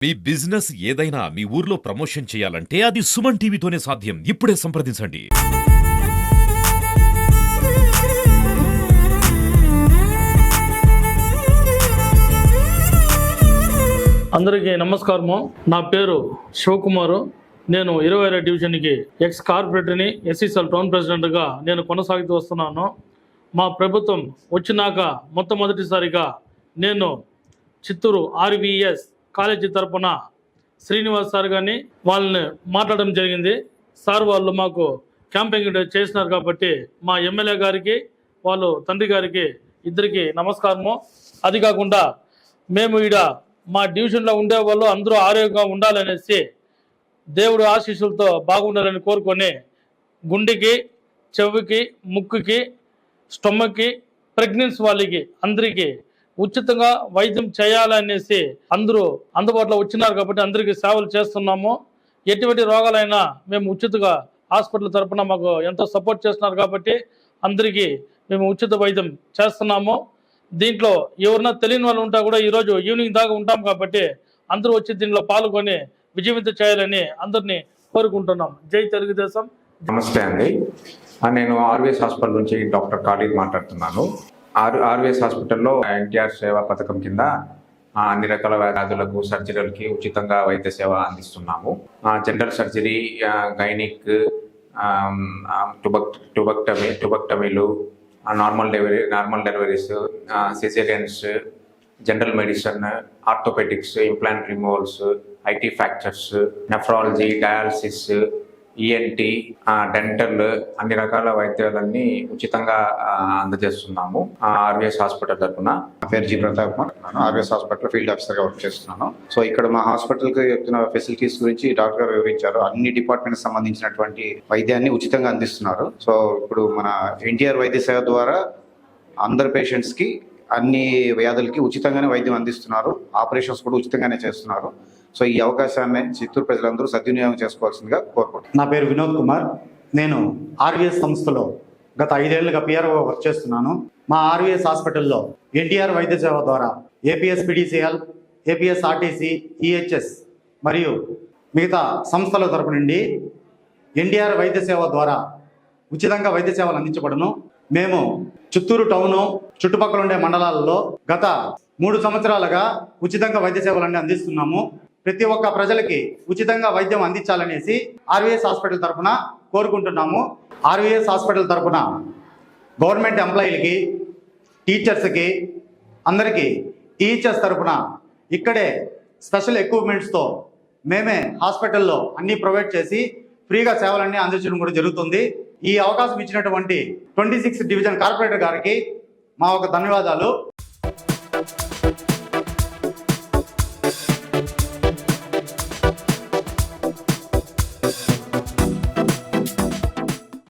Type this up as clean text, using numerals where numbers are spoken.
మీ business ఏదైనా మీ ఊర్లో promotion చేయాలంటే అది సుమన్ టీవీతోనే సాధ్యం. ఇప్పుడే సంప్రదించండి. అందరికీ నమస్కారము. నా పేరు శివకుమారు. నేను 22 డివిజన్కి ఎక్స్ కార్పొరేటర్ని, ఎస్సీసీఎల్ టౌన్ ప్రెసిడెంట్గా నేను కొనసాగుతూ వస్తున్నాను. మా ప్రభుత్వం వచ్చినాక మొట్టమొదటిసారిగా నేను చిత్తూరు ఆర్వీఎస్ కాలేజీ తరపున శ్రీనివాస్ సార్ గారిని వాళ్ళని మాట్లాడడం జరిగింది. సార్ వాళ్ళు మాకు క్యాంపెయిన్ చేసినారు కాబట్టి మా ఎమ్మెల్యే గారికి వాళ్ళు తండ్రి గారికి ఇద్దరికి నమస్కారము. అది కాకుండా మేము ఈడ మా డివిజన్లో ఉండే వాళ్ళు అందరూ ఆరోగ్యంగా ఉండాలనేసి దేవుడు ఆశీస్సులతో బాగుండాలని కోరుకొని గుండెకి, చెవికి, ముక్కుకి, స్టొమక్కి, ప్రెగ్నెన్సీ వాళ్ళకి అందరికీ ఉచితంగా వైద్యం చేయాలనేసి అందరూ అందుబాటులో వచ్చినారు కాబట్టి అందరికీ సేవలు చేస్తున్నాము. ఎటువంటి రోగాలైనా మేము ఉచితంగా హాస్పిటల్ తరఫున మాకు ఎంతో సపోర్ట్ చేస్తున్నారు కాబట్టి అందరికీ మేము ఉచిత వైద్యం చేస్తున్నాము. దీంట్లో ఎవరన్నా తెలియని వాళ్ళు ఉంటా కూడా ఈరోజు ఈవినింగ్ దాకా ఉంటాం కాబట్టి అందరూ వచ్చి దీనిలో పాల్గొని విజయవంతం చేయాలని అందరినీ కోరుకుంటున్నాం. జై తెలుగుదేశం. నమస్తే అండి, నేను ఆర్వీఎస్ హాస్పిటల్ నుంచి డాక్టర్ ఖాళీద్ మాట్లాడుతున్నాను. ఆర్వీఎస్ హాస్పిటల్లో ఎన్టీఆర్ సేవా పథకం కింద అన్ని రకాల వ్యాధులకు, సర్జరీలకి ఉచితంగా వైద్య సేవ అందిస్తున్నాము. జనరల్ సర్జరీ, గైనిక్, టుబక్టమీలు, normal deliveries, caesareans, general medicine, orthopedics, implant removals, ఐటీ fractures, nephrology, dialysis, ENT, dental, అన్ని రకాల వైద్యాలన్నీ ఉచితంగా అందజేస్తున్నాము ఆర్వీఎస్ హాస్పిటల్ తరఫున. పేరు G Pratap Kumar. RVS hospital field ఆఫీసర్గా వర్క్ చేస్తున్నాను. సో ఇక్కడ మా హాస్పిటల్కి చెప్తున్న ఫెసిలిటీస్ గురించి డాక్టర్ గారు వివరించారు. అన్ని డిపార్ట్మెంట్స్ సంబంధించినటువంటి వైద్యాన్ని ఉచితంగా అందిస్తున్నారు. సో ఇప్పుడు మన ఎన్టీఆర్ వైద్య సేవ ద్వారా అందరు పేషెంట్స్కి అన్ని వ్యాధులకి ఉచితంగానే వైద్యం అందిస్తున్నారు. ఆపరేషన్స్ కూడా ఉచితంగానే చేస్తున్నారు. సో ఈ అవకాశాన్ని చిత్తూరు ప్రజలందరూ సద్వినియోగం చేసుకోవాల్సిందిగా కోరుకుంటున్నాను. నా పేరు వినోద్ కుమార్. నేను ఆర్వీఎస్ సంస్థలో గత 5 ఏళ్లుగా పిఆర్ఓ వర్క్ చేస్తున్నాను. మా ఆర్వీఎస్ హాస్పిటల్లో ఎన్టీఆర్ వైద్య సేవ ద్వారా APS PDCL, APS RTC, EHS మరియు మిగతా సంస్థల తరపు నుండి ఎన్టీఆర్ వైద్య సేవ ద్వారా ఉచితంగా వైద్య సేవలు అందించబడును. మేము చిత్తూరు టౌను చుట్టుపక్కల ఉండే మండలాలలో గత 3 సంవత్సరాలుగా ఉచితంగా వైద్య సేవలన్నీ అందిస్తున్నాము. ప్రతి ఒక్క ప్రజలకి ఉచితంగా వైద్యం అందించాలనేసి ఆర్వీఎస్ హాస్పిటల్ తరఫున కోరుకుంటున్నాము. ఆర్వీఎస్ హాస్పిటల్ తరఫున గవర్నమెంట్ ఎంప్లాయీలకి, టీచర్స్కి, అందరికీ ఈహెచ్ఎస్ తరఫున ఇక్కడే స్పెషల్ ఎక్విప్మెంట్స్తో మేమే హాస్పిటల్లో అన్నీ ప్రొవైడ్ చేసి ఫ్రీగా సేవలన్నీ అందించడం కూడా జరుగుతుంది. ఈ అవకాశం ఇచ్చినటువంటి 26 డివిజన్ కార్పొరేటర్ గారికి మా ఒక ధన్యవాదాలు.